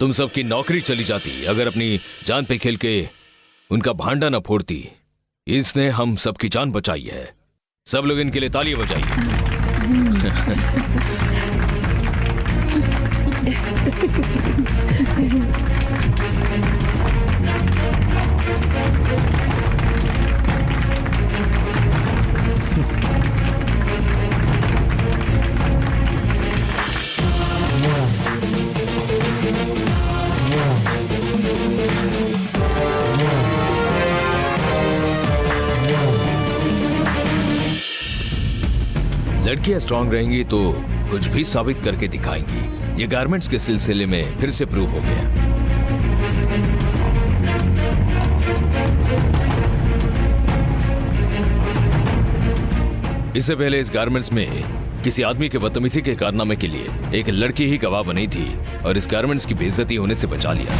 तुम सबकी नौकरी चली जाती अगर अपनी जान पे खेल के उनका भांडा न फोड़ती। इसने हम सबकी जान बचाई है। सब लोग इनके लिए तालियां बजाइए। लड़कियां स्ट्रांग रहेंगी तो कुछ भी साबित करके दिखाएंगी। ये गारमेंट्स के सिलसिले में फिर से प्रूव हो गया। इससे पहले इस गारमेंट्स में किसी आदमी के बदतमीजी के कारनामे के लिए एक लड़की ही गवाह बनी थी और इस गारमेंट्स की बेइज्जती होने से बचा लिया।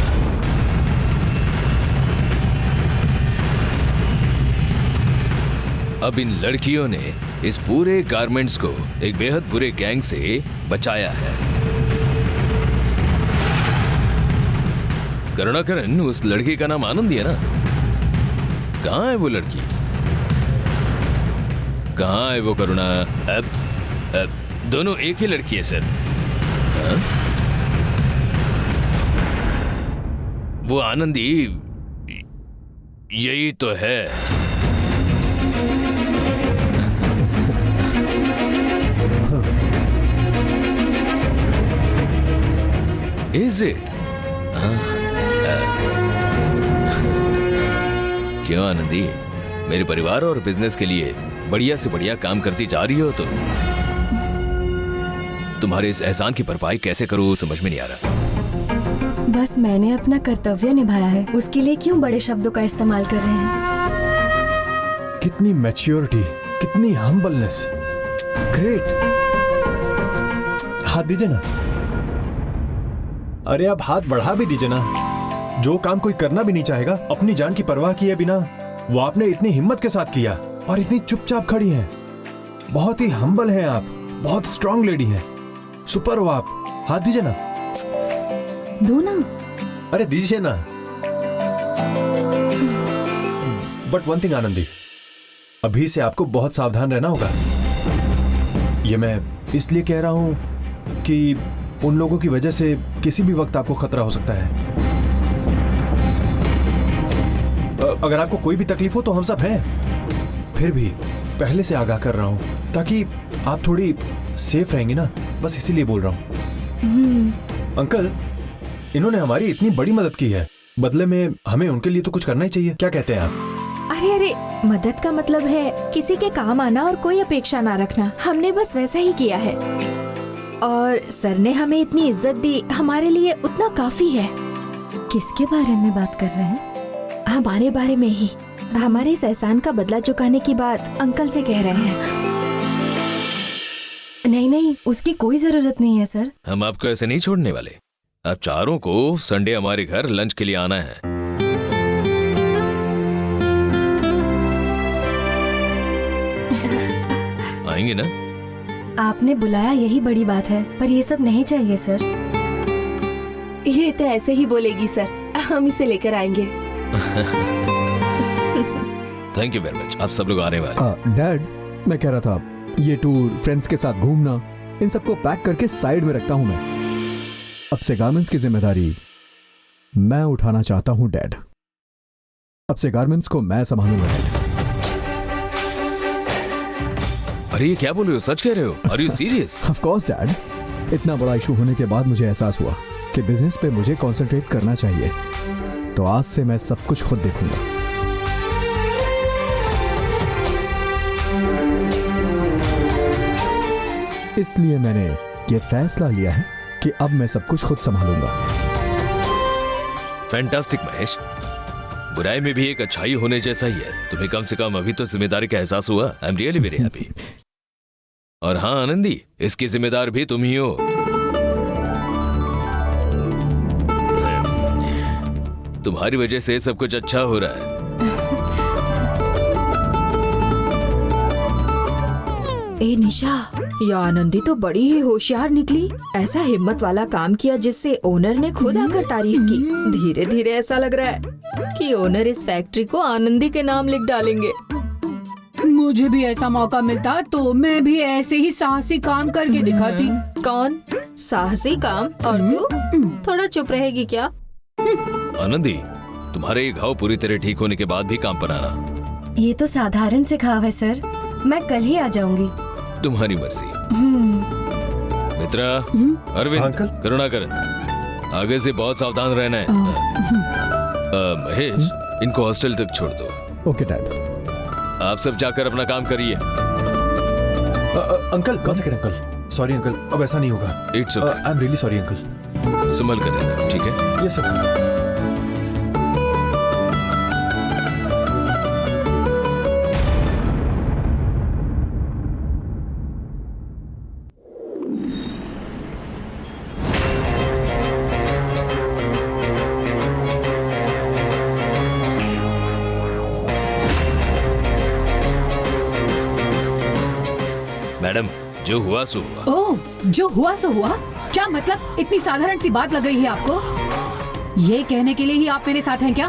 अब इन लड़कियों ने इस पूरे गारमेंट्स को एक बेहद बुरे गैंग से बचाया है। करुणाकरन, उस लड़की का नाम आनंदी है ना? कहाँ है वो लड़की? कहाँ है वो करुणा? अब दोनों एक ही लड़की है सर। हाँ? वो आनंदी यही तो है। Is it? क्यों आनंदी, मेरे परिवार और बिजनेस के लिए बढ़िया से बढ़िया काम करती जा रही हो तो तुम्हारे इस एहसान की भरपाई कैसे करूं समझ में नहीं आ रहा। बस मैंने अपना कर्तव्य निभाया है, उसके लिए क्यों बड़े शब्दों का इस्तेमाल कर रहे हैं? कितनी मैच्योरिटी, कितनी हम्बलनेस, ग्रेट। हाथ दीजिए ना। अरे आप हाथ बढ़ा भी दीजिए ना। जो काम कोई करना भी नहीं चाहेगा अपनी जान की परवाह किए बिना, वो आपने इतनी हिम्मत के साथ किया और इतनी चुपचाप खड़ी हैं। बहुत ही हम्बल हैं आप, बहुत स्ट्रांग लेडी हैं। सुपर हो आप। हाथ दीजिए ना। दो ना। अरे दीजिए ना। बट वन थिंग आनंदी, अभी से आपको बहुत सावधान रहना होगा। ये मैं इसलिए कह रहा हूं कि उन लोगों की वजह से किसी भी वक्त आपको खतरा हो सकता है। अगर आपको कोई भी तकलीफ हो तो हम सब हैं। फिर भी पहले से आगाह कर रहा हूं ताकि आप थोड़ी सेफ रहेंगी ना, बस इसीलिए बोल रहा हूं। अंकल, इन्होंने हमारी इतनी बड़ी मदद की है, बदले में हमें उनके लिए तो कुछ करना ही चाहिए। क्या कहते हैं आप? अरे मदद का मतलब है किसी के काम आना और कोई अपेक्षा ना रखना। हमने बस वैसा ही किया है और सर ने हमें इतनी इज्जत दी, हमारे लिए उतना काफी है। किसके बारे में बात कर रहे हैं? हमारे बारे में ही। हमारे इस एहसान का बदला चुकाने की बात अंकल से कह रहे हैं। नहीं, उसकी कोई जरूरत नहीं है सर। हम आपको ऐसे नहीं छोड़ने वाले। आप चारों को संडे हमारे घर लंच के लिए आना है। आएंगे ना? आपने बुलाया यही बड़ी बात है, पर ये सब नहीं चाहिए सर। ये तो ऐसे ही बोलेगी सर, हम इसे लेकर आएंगे। Thank you very much. आप सब लोग आने वाले। डैड, मैं कह रहा था ये टूर, फ्रेंड्स के साथ घूमना, इन सबको पैक करके साइड में रखता हूं मैं। अब से गारमेंट्स की जिम्मेदारी मैं उठाना चाहता हूं डैड। अब से गारमेंट्स को मैं संभालूंगा डैड। अरे ये क्या बोल रहे हो? सच कह रहे हो? Are you serious? Of course dad. इतना बड़ा इशू होने के बाद मुझे एहसास हुआ कि बिजनेस पे मुझे कंसंट्रेट करना चाहिए, तो आज से मैं सब कुछ खुद देखूंगा। इसलिए मैंने ये फैसला लिया है कि अब मैं सब कुछ खुद संभालूंगा। फैंटास्टिक महेश, बुराई में भी एक अच्छाई होने जैसा ही है। तुम्हें कम से कम अभी तो जिम्मेदारी का एहसास हुआ। आई एम रियली वेरी हैप्पी। और हाँ आनंदी, इसकी जिम्मेदार भी तुम ही हो। तुम्हारी वजह से सब कुछ अच्छा हो रहा है। ए निशा, ये आनंदी तो बड़ी ही होशियार निकली। ऐसा हिम्मत वाला काम किया जिससे ओनर ने खुद आकर तारीफ की। धीरे धीरे ऐसा लग रहा है कि ओनर इस फैक्ट्री को आनंदी के नाम लिख डालेंगे। मुझे भी ऐसा मौका मिलता तो मैं भी ऐसे ही साहसी काम करके दिखाती। कौन साहसी काम? और तू थोड़ा चुप रहेगी क्या? आनंदी, तुम्हारे ये घाव पूरी तरह ठीक होने के बाद भी काम पर आना। ये तो साधारण से घाव है सर, मैं कल ही आ जाऊंगी। तुम्हारी मर्जी। मित्रा, अरविंद, अंकल। करुणाकरण, आगे से बहुत सावधान रहना है। महेश, इनको हॉस्टल तक छोड़ दो। Okay dad. आप सब जाकर अपना काम करिए। Uncle, 1 second uncle. Sorry uncle, अब ऐसा नहीं होगा। It's okay, I am really sorry uncle. संभल कर रहना, ठीक है? Yes sir. मैडम, जो हुआ सो हुआ। ओह, जो हुआ सो हुआ? क्या मतलब? इतनी साधारण सी बात लग रही है आपको? ये कहने के लिए ही आप मेरे साथ हैं क्या?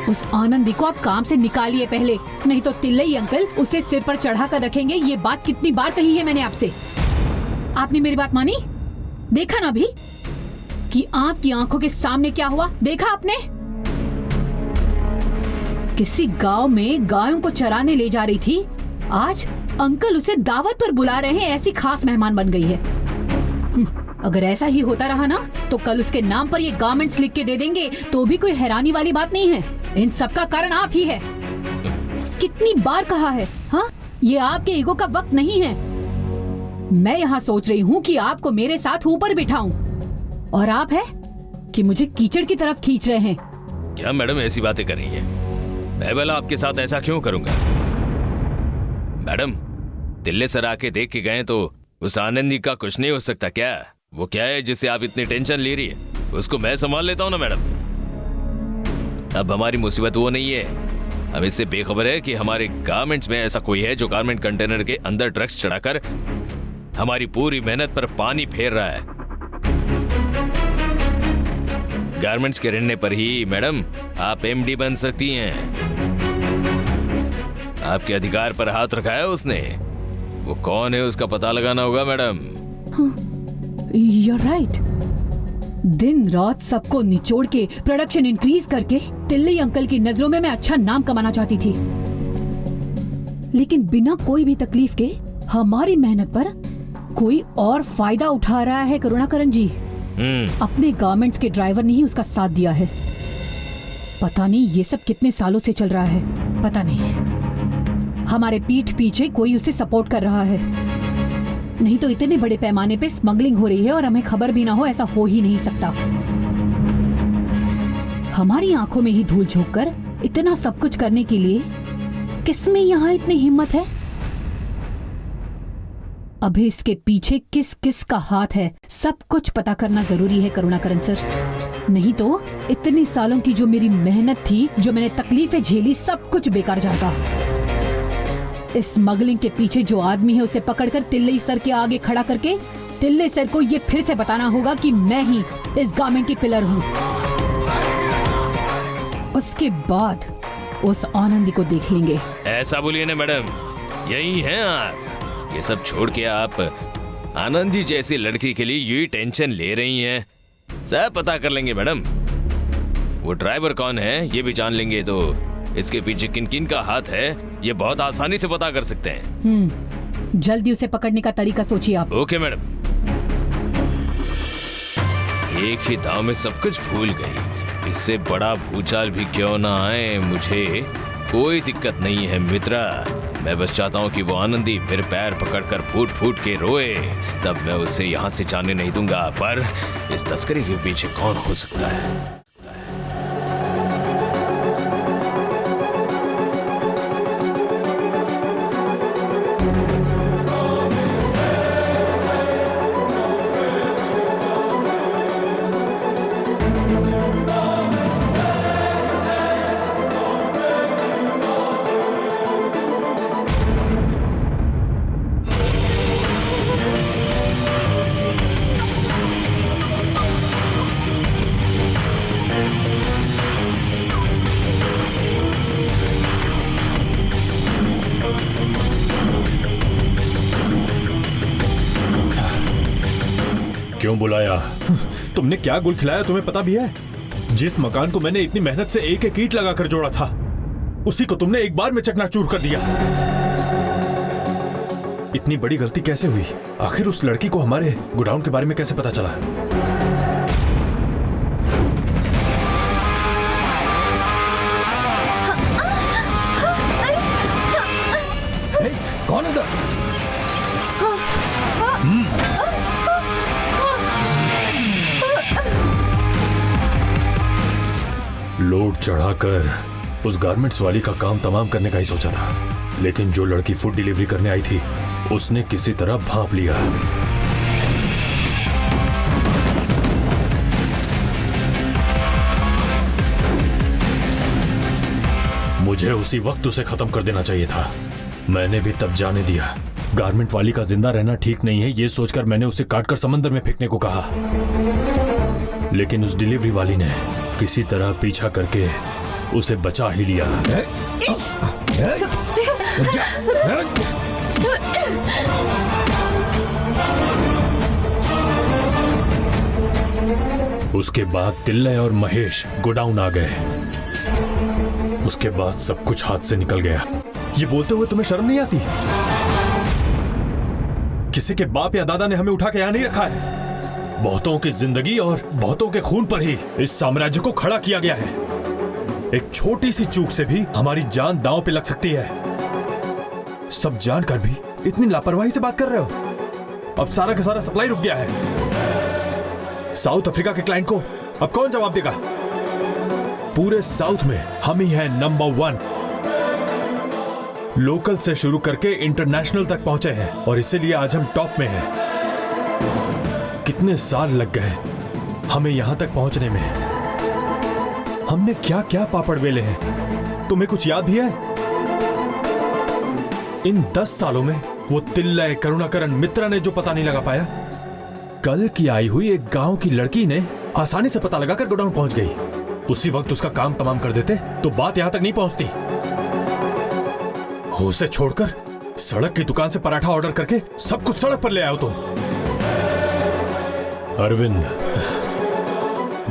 उस आनंदी को आप काम से निकालिए पहले, नहीं तो तिल्लई अंकल उसे सिर पर चढ़ा कर रखेंगे। ये बात कितनी बार कही है मैंने आपसे? आपने मेरी बात मानी? देखा ना अभी कि आपकी आंखों के सामने क्या हुआ? देखा आपने? किसी गांव में गायों को चराने ले जा रही थी, आज अंकल उसे दावत पर बुला रहे हैं, ऐसी खास मेहमान बन गई है। अगर ऐसा ही होता रहा ना तो कल उसके नाम पर ये गारमेंट्स लिख के दे देंगे तो भी कोई हैरानी वाली बात नहीं है। इन सब का कारण आप ही है। कितनी बार कहा है, हाँ? ये आपके ईगो का वक्त नहीं है। मैं यहाँ सोच रही हूँ कि आपको मेरे साथ ऊपर बिठाऊं, और आप है कि मुझे कीचड़ की तरफ खींच रहे हैं। क्या मैडम ऐसी बातें कर रही है? मैं भला आपके साथ ऐसा क्यों करूंगा? मैडम, दिल्ली सर आके देख के गए तो उस आनंदी का कुछ नहीं हो सकता क्या? वो क्या है जिसे आप इतनी टेंशन ले रही है? उसको मैं संभाल लेता हूँ ना मैडम। अब हमारी मुसीबत वो नहीं है, हम इससे बेखबर है कि हमारे गारमेंट्स में ऐसा कोई है जो गारमेंट कंटेनर के अंदर ड्रग्स चढ़ाकर हमारी पूरी मेहनत पर पानी फेर रहा है। गारमेंट्स के रहने पर ही मैडम आप एमडी बन सकती हैं। आपके अधिकार पर हाथ रखा है उसने। वो कौन है उसका पता लगाना होगा मैडम। You're right. दिन रात सबको निचोड़ के प्रोडक्शन इंक्रीज करके तिल्ली अंकल की नजरों में मैं अच्छा नाम कमाना चाहती थी, लेकिन बिना कोई भी तकलीफ के हमारी मेहनत पर कोई और फायदा उठा रहा है करुणाकरण जी। अपने गारमेंट्स के ड्राइवर ने ही उसका साथ दिया है। पता नहीं ये सब कितने सालों से चल रहा है, पता नहीं। हमारे पीठ पीछे कोई उसे सपोर्ट कर रहा है, नहीं तो इतने बड़े पैमाने पे स्मगलिंग हो रही है और हमें खबर भी ना हो, ऐसा हो ही नहीं सकता। हमारी आंखों में ही धूल झोंक कर इतना सब कुछ करने के लिए किसमें यहाँ इतनी हिम्मत है? अभी इसके पीछे किस किस का हाथ है, सब कुछ पता करना जरूरी है करुणाकरण सर, नहीं तो इतनी सालों की जो मेरी मेहनत थी, जो मैंने तकलीफें झेली, सब कुछ बेकार जाएगा। इस स्मगलिंग के पीछे जो आदमी है उसे पकड़कर तिल्ले सर के आगे खड़ा करके तिल्ले सर को ये फिर से बताना होगा कि मैं ही इस गारमेंट की पिलर हूँ। उसके बाद उस आनंदी को देख लेंगे। ऐसा बोलिए ना मैडम, यही हैं आप। ये सब छोड़ के आप आनंदी जैसी लड़की के लिए यही टेंशन ले रही हैं। सब पता कर लेंगे मैडम। वो ड्राइवर कौन है ये भी जान लेंगे तो इसके पीछे किन किन का हाथ है ये बहुत आसानी से पता कर सकते हैं। जल्दी उसे पकड़ने का तरीका सोचिए आप। Okay madam. एक ही दांव में सब कुछ भूल गई। इससे बड़ा भूचाल भी क्यों ना आए, मुझे कोई दिक्कत नहीं है मित्रा। मैं बस चाहता हूँ कि वो आनंदी मेरे पैर पकड़कर फूट फूट के रोए, तब मैं उसे यहाँ से जाने नहीं दूंगा। पर इस तस्करी के पीछे कौन हो सकता है? क्यों बुलाया? तुमने क्या गुल खिलाया तुम्हें पता भी है? जिस मकान को मैंने इतनी मेहनत से एक एक ईंट लगाकर जोड़ा था, उसी को तुमने एक बार में चकनाचूर कर दिया। इतनी बड़ी गलती कैसे हुई? आखिर उस लड़की को हमारे गोडाउन के बारे में कैसे पता चला? कौन है? लोड चढ़ाकर उस गारमेंट्स वाली का काम तमाम करने का ही सोचा था, लेकिन जो लड़की फूड डिलीवरी करने आई थी उसने किसी तरह भांप लिया। मुझे उसी वक्त उसे खत्म कर देना चाहिए था। मैंने भी तब जाने दिया। गारमेंट वाली का जिंदा रहना ठीक नहीं है, ये सोचकर मैंने उसे काटकर समंदर में फेंकने को कहा, लेकिन उस डिलीवरी वाली ने किसी तरह पीछा करके उसे बचा ही लिया। उसके बाद तिल्ले और महेश गोडाउन आ गए। उसके बाद सब कुछ हाथ से निकल गया। ये बोलते हुए तुम्हें शर्म नहीं आती? किसी के बाप या दादा ने हमें उठा के यहां नहीं रखा है। बहुतों की जिंदगी और बहुतों के खून पर ही इस साम्राज्य को खड़ा किया गया है। एक छोटी सी चूक से भी हमारी जान दांव पे लग सकती है। सब जानकर भी इतनी लापरवाही से बात कर रहे हो। अब सारा का सारा सप्लाई रुक गया है। साउथ अफ्रीका के क्लाइंट को अब कौन जवाब देगा? पूरे साउथ में हम ही हैं नंबर 1। लोकल से शुरू करके इंटरनेशनल तक पहुंचे हैं और इसीलिए आज हम टॉप में हैं। कितने साल लग गए हमें यहां तक पहुंचने में। हमने क्या क्या पापड़ बेले हैं, तुम्हें कुछ याद भी है? इन 10 सालों में वो तिल्लय करुणाकरण मित्रा ने जो पता नहीं लगा पाया, कल की आई हुई एक गांव की लड़की ने आसानी से पता लगाकर गोडाउन पहुंच गई। उसी वक्त उसका काम तमाम कर देते तो बात यहां तक नहीं पहुंचती। उसे छोड़कर सड़क की दुकान से पराठा ऑर्डर करके सब कुछ सड़क पर ले आए तुम। अरविंद,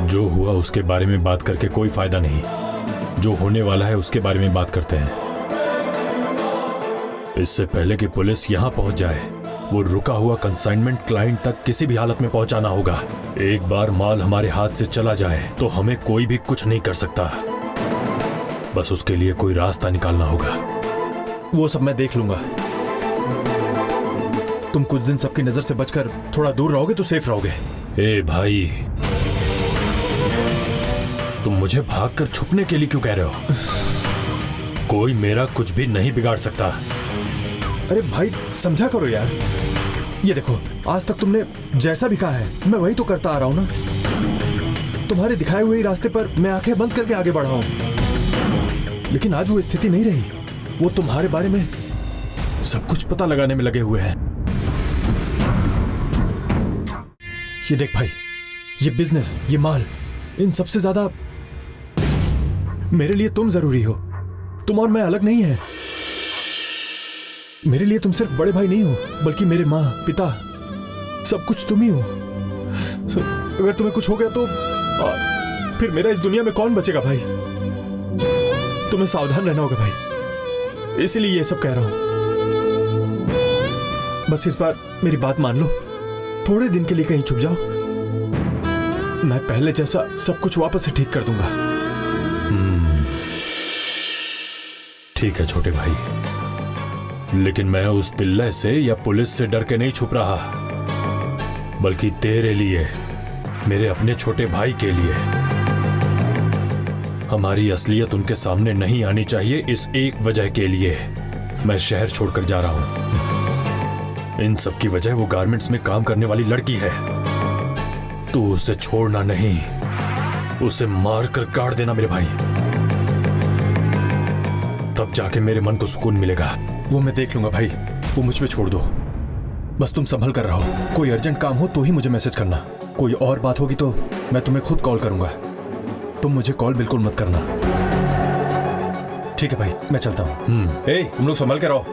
जो हुआ उसके बारे में बात करके कोई फायदा नहीं। जो होने वाला है उसके बारे में बात करते हैं। इससे पहले कि पुलिस यहां पहुंच जाए, वो रुका हुआ कंसाइनमेंट क्लाइंट तक किसी भी हालत में पहुंचाना होगा। एक बार माल हमारे हाथ से चला जाए तो हमें कोई भी कुछ नहीं कर सकता। बस उसके लिए कोई रास्ता निकालना होगा। वो सब मैं देख लूंगा। तुम कुछ दिन सबकी नजर से बचकर थोड़ा दूर रहोगे तो सेफ रहोगे। ए भाई, तुम मुझे भागकर छुपने के लिए क्यों कह रहे हो? कोई मेरा कुछ भी नहीं बिगाड़ सकता। अरे भाई समझा करो यार। ये देखो, आज तक तुमने जैसा भी कहा है मैं वही तो करता आ रहा हूं ना। तुम्हारे दिखाए हुए रास्ते पर मैं आंखें बंद करके आगे बढ़ा हूं, लेकिन आज वो स्थिति नहीं रही। वो तुम्हारे बारे में सब कुछ पता लगाने में लगे हुए हैं। ये देख भाई, ये बिजनेस, ये माल, इन सबसे ज्यादा मेरे लिए तुम जरूरी हो। तुम और मैं अलग नहीं है। मेरे लिए तुम सिर्फ बड़े भाई नहीं हो, बल्कि मेरे माँ, पिता, सब कुछ तुम ही हो। अगर तुम्हें कुछ हो गया तो फिर मेरा इस दुनिया में कौन बचेगा भाई? तुम्हें सावधान रहना होगा भाई, इसीलिए ये सब कह रहा हूं। बस इस बार मेरी बात मान लो, थोड़े दिन के लिए कहीं छुप जाओ। मैं पहले जैसा सब कुछ वापस से ठीक कर दूंगा। ठीक है छोटे भाई, लेकिन मैं उस तिल्ले से या पुलिस से डर के नहीं छुप रहा, बल्कि तेरे लिए, मेरे अपने छोटे भाई के लिए। हमारी असलियत उनके सामने नहीं आनी चाहिए। इस एक वजह के लिए मैं शहर छोड़कर जा रहा हूं। इन सब की वजह वो गारमेंट्स में काम करने वाली लड़की है। तू उसे छोड़ना नहीं, उसे मारकर काट देना मेरे भाई। तब जाके मेरे मन को सुकून मिलेगा। वो मैं देख लूंगा भाई, वो मुझ पे छोड़ दो। बस तुम संभल कर रहो। कोई अर्जेंट काम हो तो ही मुझे मैसेज करना। कोई और बात होगी तो मैं तुम्हें खुद कॉल करूंगा। तुम मुझे कॉल बिल्कुल मत करना। ठीक है भाई, मैं चलता हूँ। तुम लोग संभल के रहो।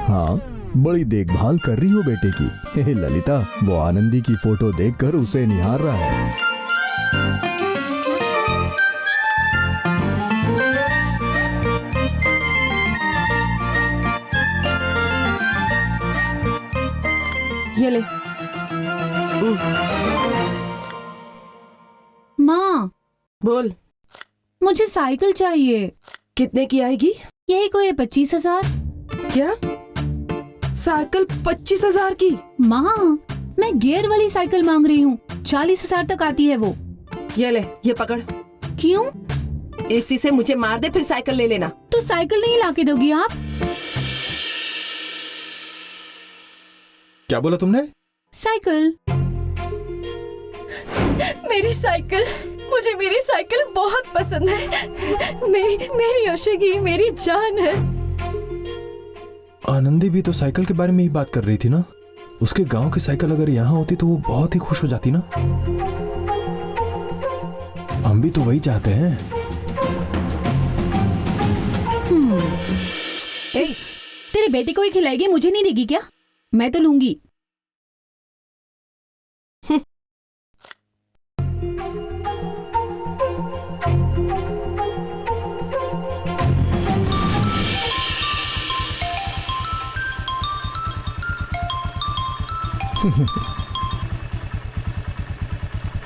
हाँ, बड़ी देखभाल कर रही हो बेटे की। हे ललिता, वो आनंदी की फोटो देखकर उसे निहार रहा है। ये ले। माँ, बोल, मुझे साइकिल चाहिए। कितने की आएगी? यही कोई 25,000। क्या? साइकिल 25,000 की? माँ, मैं गियर वाली साइकिल मांग रही हूँ। 40,000 तक आती है वो। ये ले, ये पकड़। क्यों? इसी से मुझे मार दे, फिर साइकिल ले लेना। तो साइकिल नहीं लाके दोगी आप? क्या बोला तुमने? साइकिल। मेरी साइकिल, मुझे मेरी साइकिल बहुत पसंद है। मेरी आशिकी, मेरी जान है। आनंदी भी तो साइकिल के बारे में ही बात कर रही थी ना। उसके गांव की साइकिल अगर यहाँ होती तो वो बहुत ही खुश हो जाती ना। हम भी तो वही चाहते हैं। तेरे बेटे को ही खिलाएगी, मुझे नहीं देगी क्या? मैं तो लूंगी।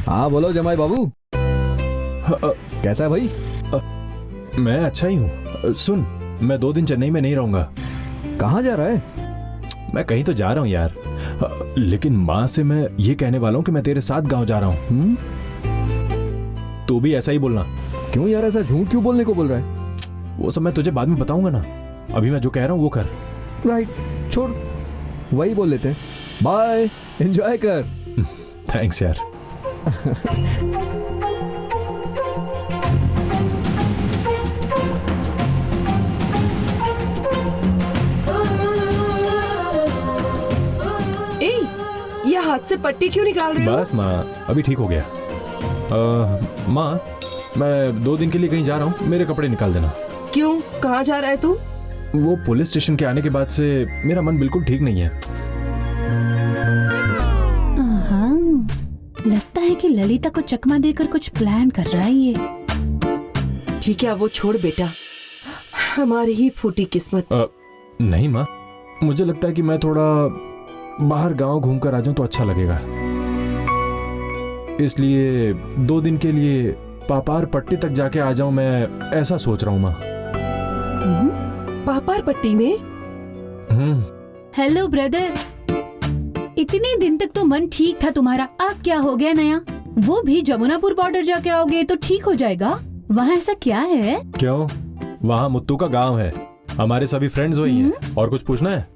हाँ बोलो जमाई बाबू, कैसा है भाई? मैं अच्छा ही हूँ। सुन, मैं 2 दिन चेन्नई में नहीं रहूंगा। कहाँ जा रहा है? मैं कहीं तो जा रहा हूँ यार, लेकिन माँ से मैं ये कहने वाला हूँ कि मैं तेरे साथ गांव जा रहा हूँ। तू भी ऐसा ही बोलना। क्यों यार, ऐसा झूठ क्यों बोलने को बोल रहा है? वो सब मैं तुझे बाद में बताऊंगा ना। अभी मैं जो कह रहा हूँ वो कर। राइट, छोड़, वही बोल लेते हैं। बाय, एंजॉय कर। थैंक्स यार। ये हाथ से पट्टी क्यों निकाल रहे हो? बस माँ, अभी ठीक हो गया। माँ, मैं 2 दिन के लिए कहीं जा रहा हूँ, मेरे कपड़े निकाल देना। क्यों? कहाँ जा रहा है तू? वो पुलिस स्टेशन के आने के बाद से मेरा मन बिल्कुल ठीक नहीं है। लगता है कि ललिता को चकमा देकर कुछ प्लान कर रहा है ये। ठीक है, वो छोड़ बेटा, हमारी ही फूटी किस्मत। नहीं माँ, मुझे लगता है कि मैं थोड़ा बाहर गांव घूम कर आ जाऊं तो अच्छा लगेगा। इसलिए 2 दिन के लिए पापार पट्टी तक जाके आ जाऊं, मैं ऐसा सोच रहा हूं माँ। पापार पट्टी में? हेलो ब्रदर, इतने दिन तक तो मन ठीक था तुम्हारा, अब क्या हो गया नया? वो भी जमुनापुर बॉर्डर जाके आओगे तो ठीक हो जाएगा। वहाँ ऐसा क्या है? क्यों? वहाँ मुत्तू का गांव है, हमारे सभी फ्रेंड्स वही हैं। और कुछ पूछना है?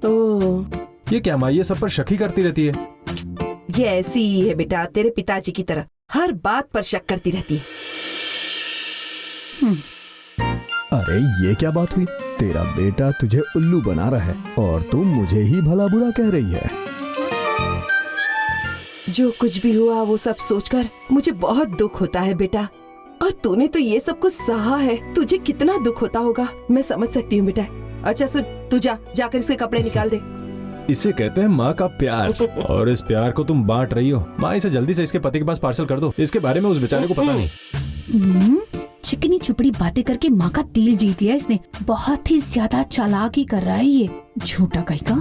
ये क्या माँ, ये सब पर शक ही करती रहती है। ये ऐसी ही है बेटा, तेरे पिताजी की तरह हर बात पर शक करती रहती है। अरे ये क्या बात हुई? तेरा बेटा तुझे उल्लू बना रहा है और तू मुझे ही भला बुरा कह रही है। जो कुछ भी हुआ वो सब सोचकर मुझे बहुत दुख होता है बेटा। और तूने तो ये सब कुछ सहा है, तुझे कितना दुख होता होगा मैं समझ सकती हूँ बेटा। अच्छा सुन, तू जाकर इसके कपड़े निकाल दे। इसे कहते हैं माँ का प्यार, और इस प्यार को तुम बांट रही हो। माँ, इसे जल्दी से इसके पति के पास पार्सल कर दो। इसके बारे में उस बेचारे को पता नहीं। चिकनी चुपड़ी बातें करके माँ का दिल जीत लिया इसने। बहुत ही ज्यादा चालाकी कर रहा है ये झूठा कहीं का।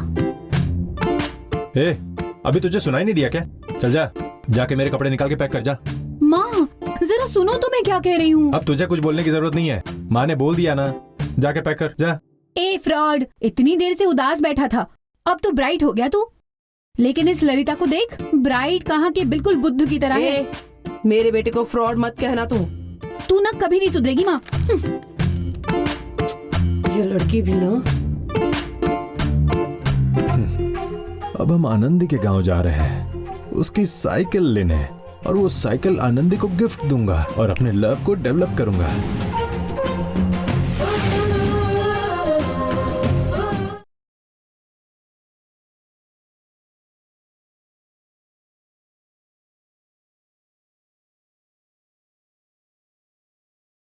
अभी तुझे सुनाई नहीं दिया क्या? चल जा, जाके मेरे कपड़े निकाल के पैक कर जा। माँ जरा सुनो तो मैं क्या कह रही हूँ। अब तुझे कुछ बोलने की जरूरत नहीं है, माँ ने बोल दिया ना। जाके पैक कर जा। ए फ्रॉड, इतनी देर से उदास बैठा था, अब तो ब्राइट हो गया तू। लेकिन इस ललिता को देख, ब्राइट कहाँ के बिल्कुल बुद्ध की तरह है। मेरे बेटे को फ्रॉड मत कहना तू ना कभी नहीं सुधरेगी माँ। ये लड़की भी ना। अब हम आनंदी के गांव जा रहे हैं, उसकी साइकिल लेने, और वो साइकिल आनंदी को गिफ्ट दूंगा और अपने लव को डेवलप करूंगा।